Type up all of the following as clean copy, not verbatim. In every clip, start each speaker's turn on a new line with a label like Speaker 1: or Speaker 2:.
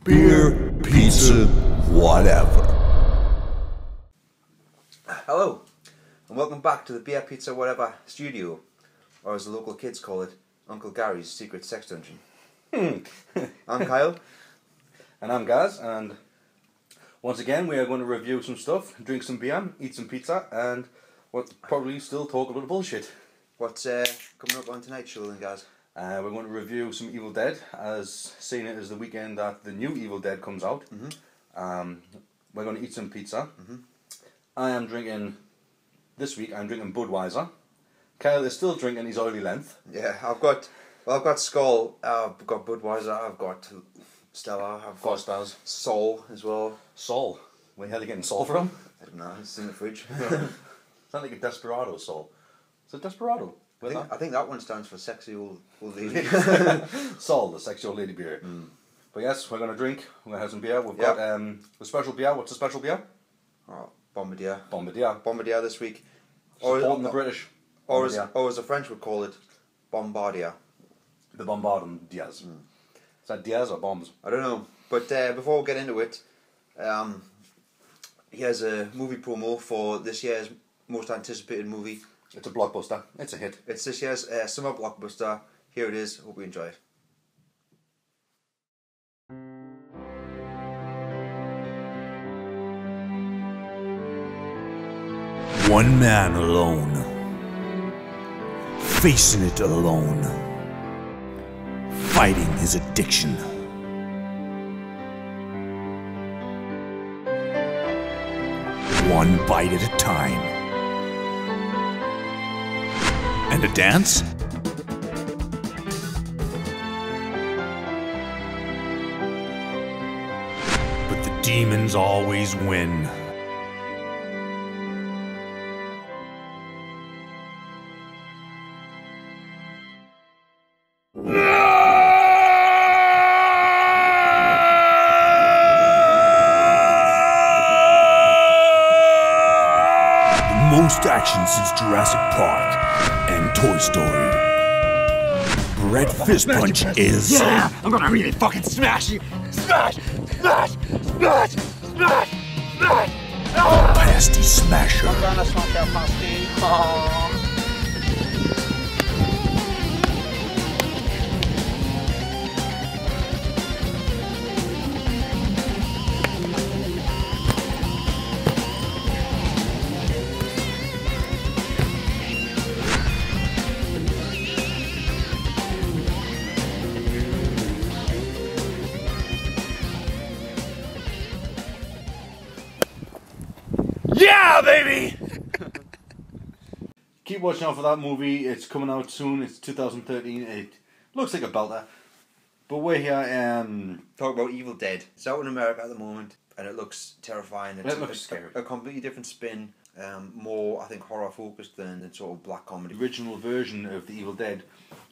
Speaker 1: Beer, pizza, whatever.
Speaker 2: Hello, and welcome back to the Beer, Pizza, Whatever studio, or as the local kids call it, Uncle Gary's secret sex dungeon. I'm Kyle.
Speaker 3: And I'm Gaz, and once again we are going to review some stuff, drink some beer, eat some pizza, and probably still talk a lot of bullshit.
Speaker 2: What's coming up on tonight's show then, Gaz?
Speaker 3: We're going to review some Evil Dead, as seeing it as the weekend that the new Evil Dead comes out. We're going to eat some pizza. I am drinking, this week I'm drinking Budweiser. Kyle is still drinking his oily length.
Speaker 2: Yeah, I've got Skull, I've got Budweiser, I've got Stella, I've got
Speaker 3: Stars.
Speaker 2: Sol as well.
Speaker 3: Sol? Where the hell are you getting Sol from?
Speaker 2: I don't know, it's in the fridge.
Speaker 3: Sounds like a Desperado Sol. Is it Desperado?
Speaker 2: I think that one stands for sexy old lady.
Speaker 3: Sol, the sexy old lady beer. But yes, we're going to drink, we're going to have some beer. We've got the special beer. What's the special beer?
Speaker 2: Oh, Bombardier.
Speaker 3: Bombardier
Speaker 2: this week.
Speaker 3: Supporting the British.
Speaker 2: Or as the French would call it, Bombardier.
Speaker 3: The Bombardiers. Is that Diaz or bombs?
Speaker 2: I don't know. But before we get into it, here's a movie promo for this year's most anticipated movie.
Speaker 3: It's a blockbuster. It's a hit.
Speaker 2: It's this year's summer blockbuster. Here it is. Hope you enjoy it.
Speaker 1: One man alone, facing it alone, fighting his addiction. One bite at a time. And a dance? But the demons always win. Most action since Jurassic Park and Toy Story. Brett Fist Punch is...
Speaker 4: Yeah! I'm gonna really fucking smash you! Smash! Smash! Smash! Smash! Smash!
Speaker 1: The Pasty Smasher.
Speaker 4: I'm gonna smash your pasty.
Speaker 1: Yeah, baby!
Speaker 3: Keep watching out for that movie. It's coming out soon. It's 2013. It looks like a belter. But we're here,
Speaker 2: Talk about Evil Dead. It's out in America at the moment, and it looks terrifying.
Speaker 3: It looks scary.
Speaker 2: A completely different spin. More, I think, horror focused than sort of black comedy.
Speaker 3: the original version of the Evil Dead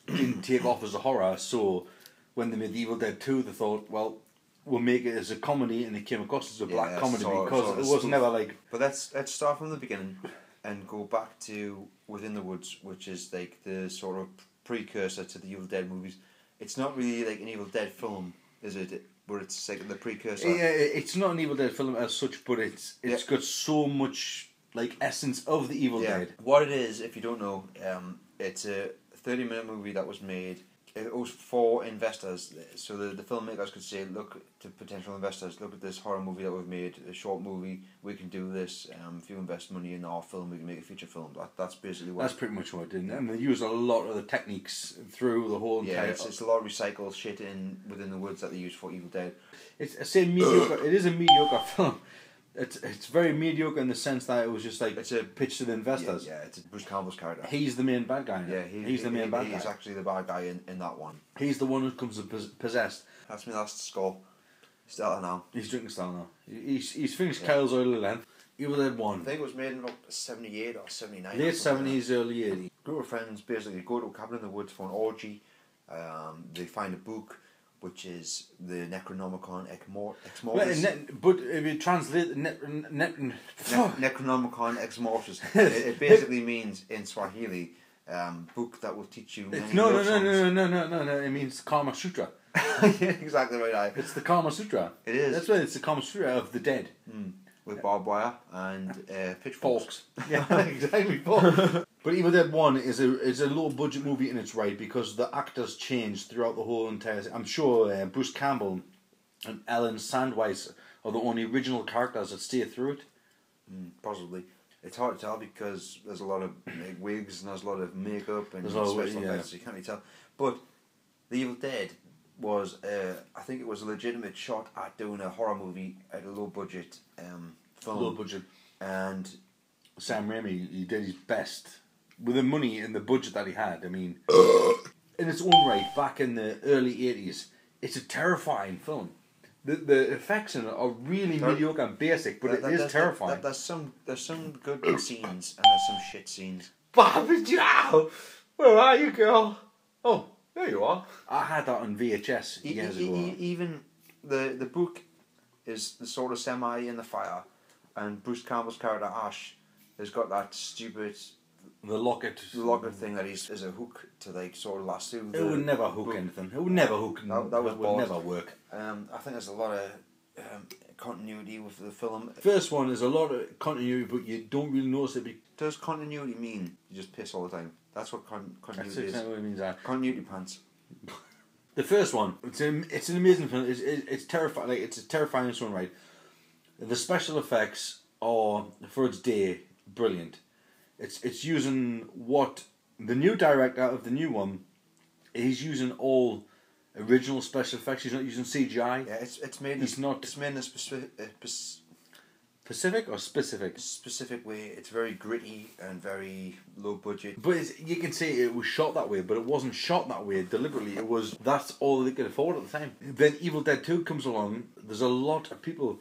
Speaker 3: didn't take off as a horror, so when they made the Evil Dead 2, they thought, well, we'll make it as a comedy, and it came across as a black comedy because it was never like...
Speaker 2: But let's start from the beginning and go back to Within the Woods, which is like the sort of precursor to the Evil Dead movies. It's not really like an Evil Dead film, is it? But it's like the precursor.
Speaker 3: Yeah, it's not an Evil Dead film as such, but it's got so much like essence of the Evil Dead.
Speaker 2: What it is, if you don't know, it's a 30-minute movie that was made. It was for investors, so the filmmakers could say, look to potential investors, look at this horror movie that we've made, a short movie, we can do this, if you invest money in our film, we can make a feature film. That's basically what...
Speaker 3: That's pretty much what it did. And they use a lot of the techniques through the whole entire...
Speaker 2: Yeah, it's a lot of recycled shit in Within the Woods that they use for Evil Dead.
Speaker 3: It's I say mediocre. It is a mediocre film. It's very mediocre in the sense that it was just like
Speaker 2: it's a
Speaker 3: pitch to the investors.
Speaker 2: Yeah, it's Bruce Campbell's character.
Speaker 3: He's the main bad guy.
Speaker 2: Yeah,
Speaker 3: he's the main bad guy.
Speaker 2: He's actually the bad guy in that one.
Speaker 3: He's the one who comes possessed.
Speaker 2: That's my last Skull. Stella now.
Speaker 3: He's drinking Stella now. He's finished Kyle's oily length. Evil Dead 1.
Speaker 2: I think it was made in about 78 or 79.
Speaker 3: Late 70s, early 80s.
Speaker 2: A group of friends basically go to a cabin in the woods for an orgy. They find a book which is the Necronomicon Ex Mortis.
Speaker 3: But if you translate
Speaker 2: Necronomicon Ex Mortis, it basically means in Swahili, book that will teach you.
Speaker 3: No. It means Kama Sutra.
Speaker 2: Yeah, exactly right.
Speaker 3: It's the Kama Sutra.
Speaker 2: It is.
Speaker 3: That's right. It's the Kama Sutra of the dead.
Speaker 2: With barbed wire and pitchforks.
Speaker 3: Yeah, exactly. But Evil Dead 1 is a low budget movie in its right because the actors changed throughout the whole entire. I'm sure Bruce Campbell and Ellen Sandweiss are the only original characters that stay through it.
Speaker 2: Possibly. It's hard to tell because there's a lot of wigs and there's a lot of makeup and
Speaker 3: There's
Speaker 2: special
Speaker 3: all- yeah.
Speaker 2: effects, so you can't really tell. But The Evil Dead was, I think it was a legitimate shot at doing a horror movie at a low budget film.
Speaker 3: Low budget.
Speaker 2: And
Speaker 3: Sam Raimi, he did his best with the money and the budget that he had. I mean, in its own right, back in the early 80s, it's a terrifying film. The effects in it are really mediocre and basic, but it is terrifying.
Speaker 2: There's some good scenes and there's some shit scenes.
Speaker 3: Barbie Joe! Where are you, girl? Oh, there you are. I had that on VHS years ago.
Speaker 2: Even the book is the sort of semi in the fire, and Bruce Campbell's character Ash has got that stupid
Speaker 3: The locket
Speaker 2: thing that is a hook to like sort of lasso.
Speaker 3: It would never hook anything. It would never hook.
Speaker 2: That
Speaker 3: would never work.
Speaker 2: I think there's a lot of continuity with the film.
Speaker 3: First one is a lot of continuity, but you don't really notice it.
Speaker 2: Does continuity mean you just piss all the time? That's what continuity
Speaker 3: That's
Speaker 2: is.
Speaker 3: exactly what it means.
Speaker 2: Continuity pants.
Speaker 3: The first one, it's an amazing film. It's terrifying. Like, it's a terrifying in its own right. The special effects are, for its day, brilliant. It's using what the new director of the new one, he's using all original special effects. He's not using CGI.
Speaker 2: Yeah, it's made.
Speaker 3: He's not.
Speaker 2: It's made in a specific
Speaker 3: specific
Speaker 2: way. It's very gritty and very low budget.
Speaker 3: But you can say it was shot that way, but it wasn't shot that way deliberately. It was, that's all they could afford at the time. Then Evil Dead 2 comes along. There's a lot of people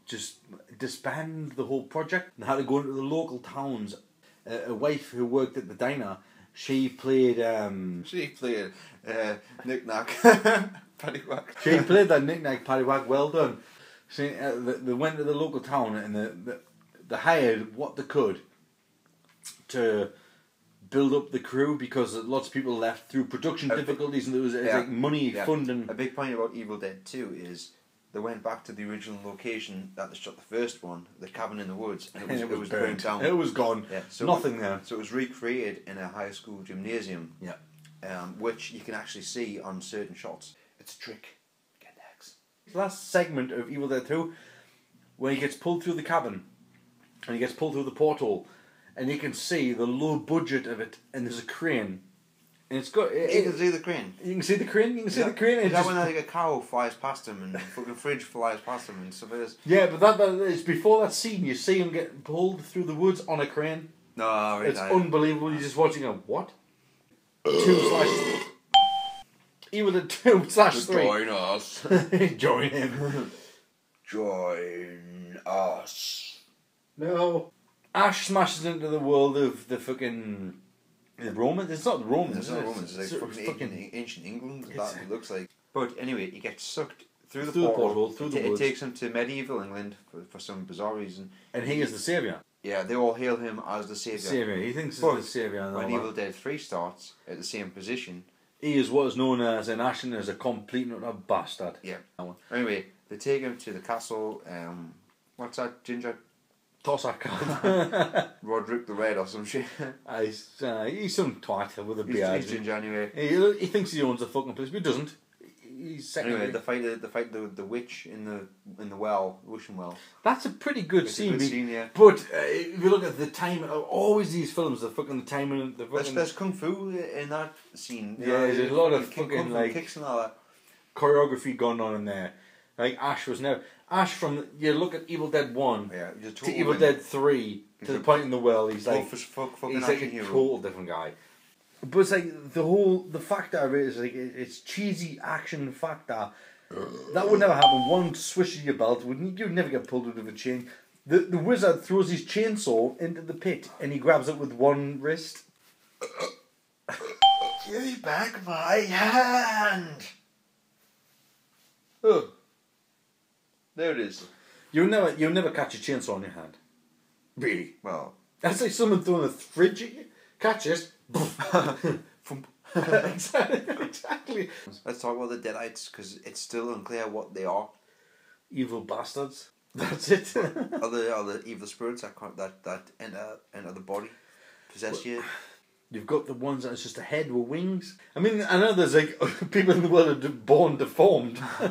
Speaker 3: just disband the whole project and had to go into the local towns. A wife who worked at the diner, she played
Speaker 2: Knick-Knack, Paddywhack.
Speaker 3: She played that Knick-Knack, Paddywhack. Well done. They went to the local town and they hired what they could to build up the crew because lots of people left through production difficulties and there was like money funding.
Speaker 2: A big point about Evil Dead 2 is they went back to the original location that they shot the first one, the cabin in the woods, and it was burnt down.
Speaker 3: It was gone.
Speaker 2: Yeah, so
Speaker 3: nothing there.
Speaker 2: So it was recreated in a high school gymnasium.
Speaker 3: Yeah.
Speaker 2: Which you can actually see on certain shots. It's a trick. Get next.
Speaker 3: Last segment of Evil Dead 2, when he gets pulled through the cabin and he gets pulled through the porthole, and you can see the low budget of it, and there's a crane, and it's got.
Speaker 2: You can see the crane.
Speaker 3: You can see the crane. You can see the crane.
Speaker 2: Is that when like a cow flies past him and the fucking fridge flies past him and stuff like this?
Speaker 3: Yeah, but that is before that scene. You see him get pulled through the woods on a crane.
Speaker 2: No, right,
Speaker 3: it's unbelievable. You're just watching a what? 2/. Evil Dead 2/3.
Speaker 2: Join us.
Speaker 3: Join him.
Speaker 2: Join us.
Speaker 3: No. Ash smashes into the world of the fucking the Romans. It's not the Romans.
Speaker 2: It's not Romans. It's like fucking ancient England. That it looks like. But anyway, he gets sucked through the portal.
Speaker 3: Through the woods.
Speaker 2: It takes him to medieval England for some bizarre reason.
Speaker 3: And he is the saviour.
Speaker 2: Yeah, they all hail him as the saviour.
Speaker 3: He thinks he's the saviour.
Speaker 2: When Evil Dead 3 starts, at the same position,
Speaker 3: he is what is known as an Ash and as a complete and utter bastard.
Speaker 2: Yeah. Anyway, they take him to the castle. What's that ginger?
Speaker 3: Tossack.
Speaker 2: Roderick the Red or some shit.
Speaker 3: He's some twat with a beard.
Speaker 2: He's ginger anyway.
Speaker 3: He thinks he owns the fucking place, but he doesn't. He's
Speaker 2: anyway, they fight the witch in the well, the wishing well.
Speaker 3: That's a pretty good scene.
Speaker 2: A good scene, yeah.
Speaker 3: But if you look at the time, always these films, the timing,
Speaker 2: there's kung fu in that scene.
Speaker 3: Yeah, there's a lot of fucking like
Speaker 2: kicks and all that.
Speaker 3: Choreography going on in there. Like Ash from you look at Evil Dead 1 to Evil Dead 3 to the point in the well, he's like a total different guy. But it's like the factor of it is like it's cheesy action factor. That would never happen. One swish of your belt you'd never get pulled out of a chain. The wizard throws his chainsaw into the pit and he grabs it with one wrist.
Speaker 2: Give me back my hand.
Speaker 3: Oh.
Speaker 2: There it is.
Speaker 3: You'll never catch a chainsaw in your hand. Really?
Speaker 2: Well,
Speaker 3: that's like someone throwing a fridge at you. Catch it. Exactly.
Speaker 2: Let's talk about the Deadites, because it's still unclear what they are.
Speaker 3: Evil bastards. That's it.
Speaker 2: Are the evil spirits that enter the body, possess you?
Speaker 3: You've got the ones that it's just a head with wings. I mean, I know there's like people in the world are born deformed.
Speaker 2: Fucking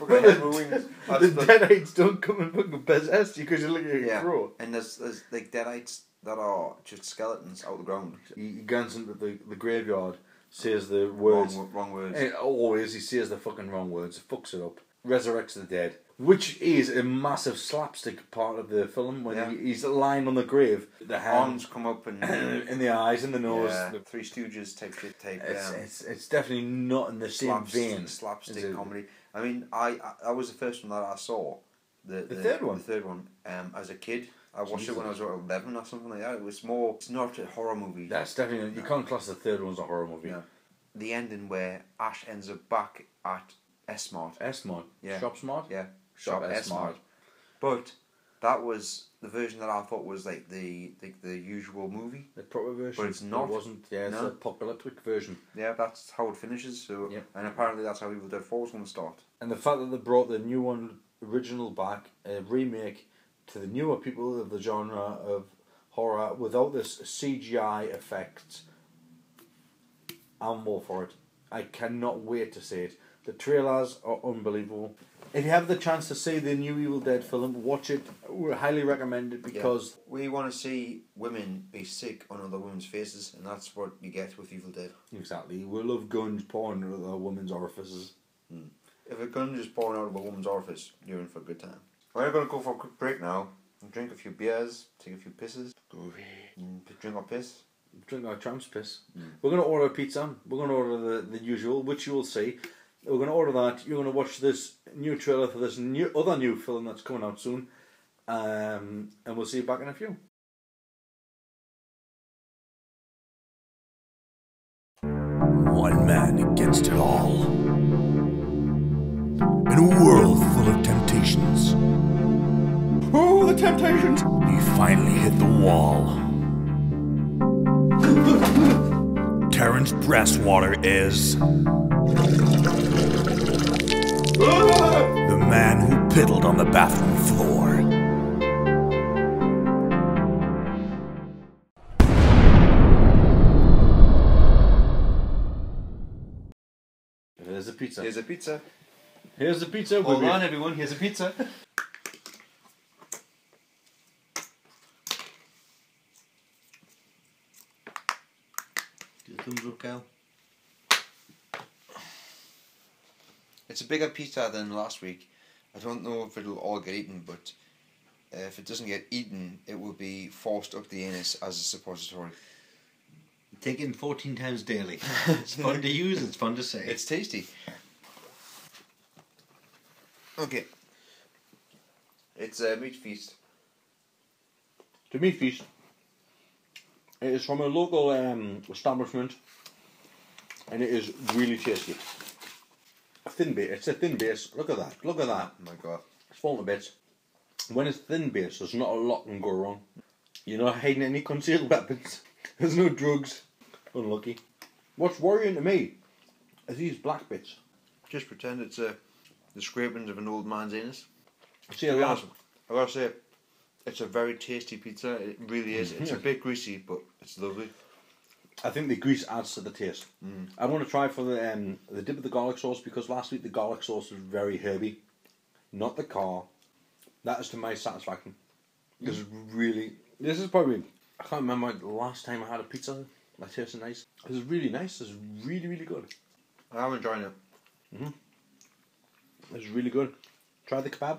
Speaker 2: head with wings.
Speaker 3: The Deadites don't come and fucking possess you because you're looking at a crow.
Speaker 2: And there's like Deadites that are just skeletons out of the ground.
Speaker 3: He goes into the graveyard, says the words.
Speaker 2: Wrong words.
Speaker 3: And always he says the fucking wrong words, fucks it up. Resurrects the dead. Which is a massive slapstick part of the film when he's lying on the grave. The
Speaker 2: arms come up and
Speaker 3: in the eyes and the nose.
Speaker 2: Yeah. The Three Stooges type.
Speaker 3: It's definitely not in the same vein.
Speaker 2: Slapstick comedy. I mean, I was the first one that I saw. The third one. The third one. As a kid, I watched it when I was about 11 or something like that. It was more. It's not a horror movie.
Speaker 3: That's definitely you can't class the third one as a horror movie.
Speaker 2: No. The ending where Ash ends up back at S-Mart.
Speaker 3: S-Mart.
Speaker 2: Yeah.
Speaker 3: Shop Smart.
Speaker 2: Yeah. Shop S-Mart. But that was the version that I thought was like the usual movie.
Speaker 3: The proper version.
Speaker 2: But it's not.
Speaker 3: It wasn't. Yeah, it's a apocalyptic version.
Speaker 2: Yeah, that's how it finishes. So, and apparently that's how Evil Dead 4 is going to start.
Speaker 3: And the fact that they brought the new one, original back, a remake to the newer people of the genre of horror without this CGI effect, I'm all for it. I cannot wait to see it. The trailers are unbelievable. If you have the chance to see the new Evil Dead film, watch it. We highly recommend it because
Speaker 2: we want to see women be sick on other women's faces, and that's what you get with Evil Dead.
Speaker 3: Exactly. We love guns pouring out of a women's orifices.
Speaker 2: If a gun is pouring out of a woman's orifice, you're in for a good time. We're going to go for a quick break now and drink a few beers, take a few pisses, drink our piss.
Speaker 3: Drink our tramp's piss. We're going to order a pizza. We're going to order the usual, which you will see. We're going to order that. You're going to watch this new trailer for this other new film that's coming out soon. And we'll see you back in a few.
Speaker 1: One man against it all. In a world full of temptations.
Speaker 3: Oh, the temptations!
Speaker 1: He finally hit the wall. Terrence Brasswater is the man who piddled on the bathroom floor.
Speaker 3: Here's a pizza.
Speaker 2: Here's a pizza.
Speaker 3: Here's the pizza.
Speaker 2: Hold on, everyone. Here's a pizza. Thumbs up, Cal. It's a bigger pizza than last week. I don't know if it'll all get eaten, but if it doesn't get eaten, it will be forced up the anus as a suppository.
Speaker 5: Taken 14 times daily. It's fun to use, it's fun to say.
Speaker 2: It's tasty. Okay. It's a meat feast.
Speaker 3: The meat feast. It is from a local establishment, and it is really tasty. A thin base. It's a thin base. Look at that. Look at that.
Speaker 2: Oh my god.
Speaker 3: It's falling to bits. When it's thin base, there's not a lot can go wrong. You're not hiding any concealed weapons. There's no drugs. Unlucky. What's worrying to me is these black bits.
Speaker 2: Just pretend it's the scrapings of an old man's anus.
Speaker 3: See how
Speaker 2: I gotta say, it's a very tasty pizza. It really is. It's a bit greasy, but it's lovely.
Speaker 3: I think the grease adds to the taste. I want to try for the dip of the garlic sauce, because last week the garlic sauce was very herby. Not the car. That is to my satisfaction. This is probably, I can't remember the last time I had a pizza that tasted nice. This is really nice. This is really, really good.
Speaker 2: I'm enjoying it.
Speaker 3: This is really good. Try the kebab.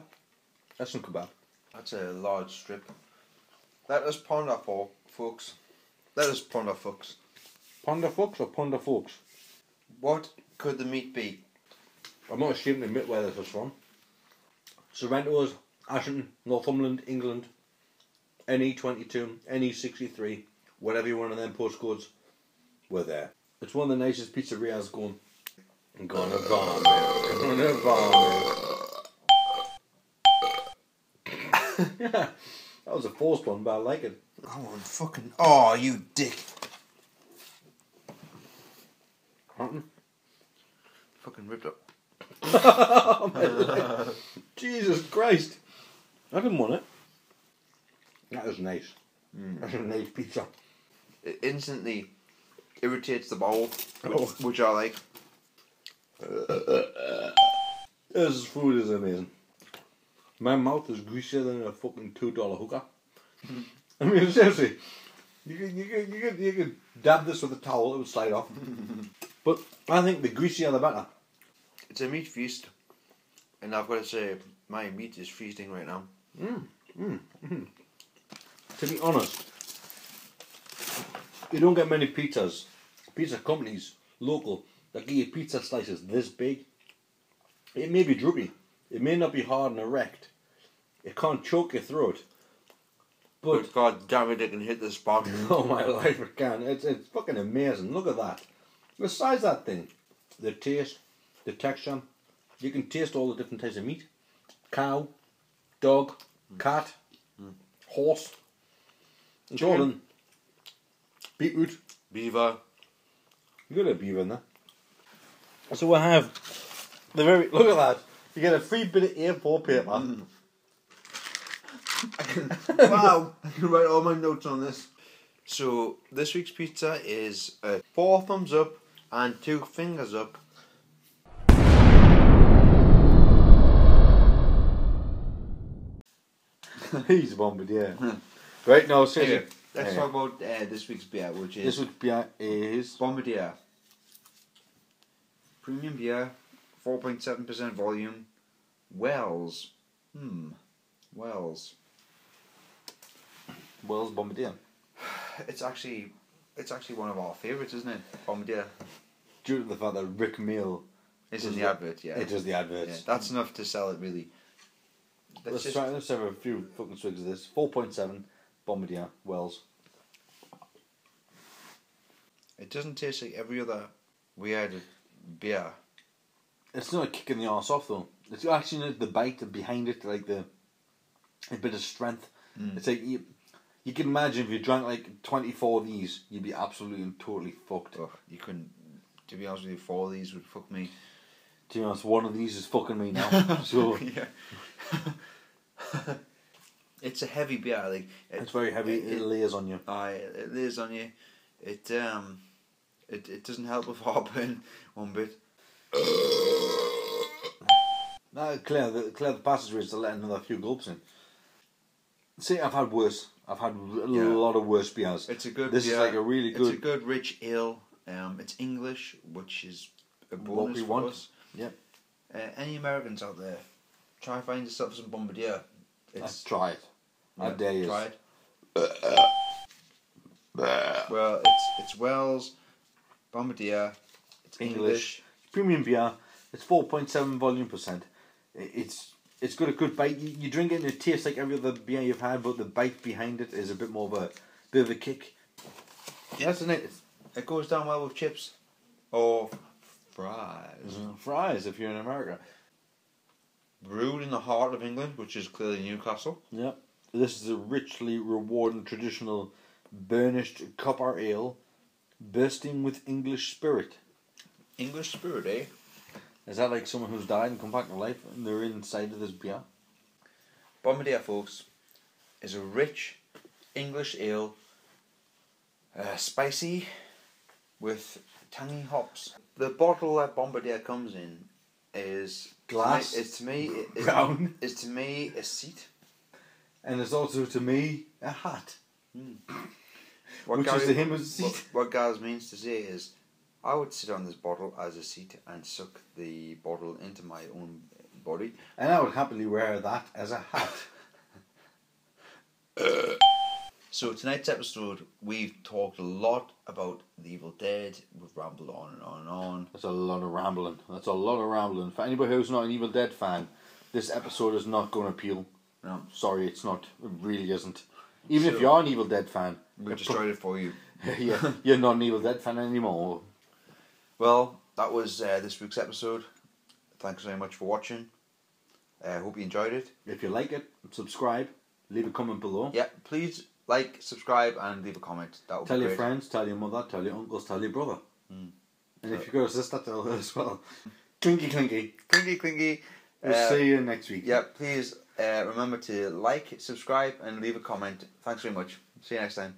Speaker 3: That's some kebab.
Speaker 2: That's a large strip. Let us ponder, folks. Let us ponder, folks.
Speaker 3: Ponder folks or ponder folks?
Speaker 2: What could the meat be?
Speaker 3: I'm not ashamed to admit where this is from. Sorrento's, Ashington, Northumberland, England. NE22, NE63, whatever you want of them postcodes, we're there. It's one of the nicest pizzerias going. Gonna vomit. Yeah, that was a forced one, but I like it.
Speaker 2: Oh, fucking. Oh, you dick. Fucking ripped up.
Speaker 3: Jesus Christ. I didn't want it. That was nice. That's a nice pizza.
Speaker 2: It instantly irritates the bowel, which I like.
Speaker 3: This food is amazing. My mouth is greasier than a fucking $2 hooker. I mean, seriously. You could dab this with a towel, it would slide off. But I think the greasier the better.
Speaker 2: It's a meat feast, and I've got to say, my meat is feasting right now.
Speaker 3: To be honest, you don't get many pizza companies, local, that give you pizza slices this big. It may be droopy, it may not be hard and erect, it can't choke your throat, but
Speaker 2: God damn it, it can hit the spot.
Speaker 3: oh my life, it can. It's fucking amazing. Look at that. The size of that thing, the taste, the texture. You can taste all the different types of meat. Cow, dog, cat, horse. It's all in. Beetroot.
Speaker 2: Beaver.
Speaker 3: You got a beaver in there. So we have the very, look at that. You get a free bit of A4 paper.
Speaker 2: Wow, I can write all my notes on this. So this week's pizza is 4 thumbs up and 2 fingers up.
Speaker 3: He's a Bombardier. Right, now seriously.
Speaker 2: Anyway, let's talk about this week's beer, which is
Speaker 3: This week's beer is
Speaker 2: Bombardier. Premium beer, 4.7% volume. Wells. Wells.
Speaker 3: Wells Bombardier.
Speaker 2: It's actually one of our favourites, isn't it? Bombardier.
Speaker 3: Due to the fact that Rick Mail
Speaker 2: It's in the advert, yeah.
Speaker 3: It does the adverts.
Speaker 2: Yeah, that's enough to sell it, really.
Speaker 3: Let's have a few fucking swigs of this. 4.7 Bombardier Wells.
Speaker 2: It doesn't taste like every other weird beer.
Speaker 3: It's not a kick in the arse off though. It's actually the bite behind it, like a bit of strength. It's like you can imagine if you drank like 24 of these, you'd be absolutely and totally fucked.
Speaker 2: Oh, you couldn't. To be honest with you, 4 of these would fuck me.
Speaker 3: To be honest, one of these is fucking me now. So
Speaker 2: yeah. It's a heavy beer. Like
Speaker 3: it's very heavy. It lays on you.
Speaker 2: It lays on you. It doesn't help with heartburn one bit.
Speaker 3: No, Claire, the passengers are letting another few gulps in. See, I've had worse. I've had a lot of worse beers.
Speaker 2: It's a good.
Speaker 3: This
Speaker 2: beer.
Speaker 3: is like a really good.
Speaker 2: It's a good rich ale. It's English, which is a bonus for us.
Speaker 3: Yep.
Speaker 2: Any Americans out there, try and find yourself some Bombardier.
Speaker 3: Let's try it. I dare you.
Speaker 2: Try it. Well, it's Wells, Bombardier. It's English.
Speaker 3: Premium beer. It's 4.7 volume percent. It's got a good bite. You drink it and it tastes like every other beer you've had, but the bite behind it is a bit more of a kick.
Speaker 2: Yeah, isn't it? It goes down well with chips or fries.
Speaker 3: Fries if you're in America.
Speaker 2: Brewed in the heart of England, which is clearly Newcastle.
Speaker 3: Yep. This is a richly rewarding traditional burnished copper ale, bursting with English spirit.
Speaker 2: English spirit, eh?
Speaker 3: Is that like someone who's died and come back to life and they're inside of this beer?
Speaker 2: Bombardier, folks, is a rich English ale, spicy, with tangy hops. The bottle that Bombardier comes in is
Speaker 3: glass.
Speaker 2: To me,
Speaker 3: Brown.
Speaker 2: Is to me a seat,
Speaker 3: and it's also to me a hat.
Speaker 2: What
Speaker 3: Which
Speaker 2: Gary,
Speaker 3: is to him a seat.
Speaker 2: What Gaz means to say is, I would sit on this bottle as a seat and suck the bottle into my own body.
Speaker 3: And I would happily wear that as a hat.
Speaker 2: So tonight's episode, we've talked a lot about The Evil Dead. We've rambled on and on and on.
Speaker 3: That's a lot of rambling. For anybody who's not an Evil Dead fan, this episode is not going to appeal.
Speaker 2: No.
Speaker 3: Sorry, it's not. It really isn't. Even if you're an Evil Dead fan,
Speaker 2: we destroyed it for you.
Speaker 3: Yeah, you're not an Evil Dead fan anymore.
Speaker 2: Well, that was this week's episode. Thanks very much for watching. Hope you enjoyed it.
Speaker 3: If you like it, subscribe. Leave a comment below.
Speaker 2: Yeah, please like, subscribe, and leave a comment. That would be great.
Speaker 3: Tell your friends, tell your mother, tell your uncles, tell your brother. And if you've got a sister, tell her as well. Clinky, clinky.
Speaker 2: Clingy, clingy.
Speaker 3: We'll see you next week.
Speaker 2: Yeah, please remember to like, subscribe, and leave a comment. Thanks very much. See you next time.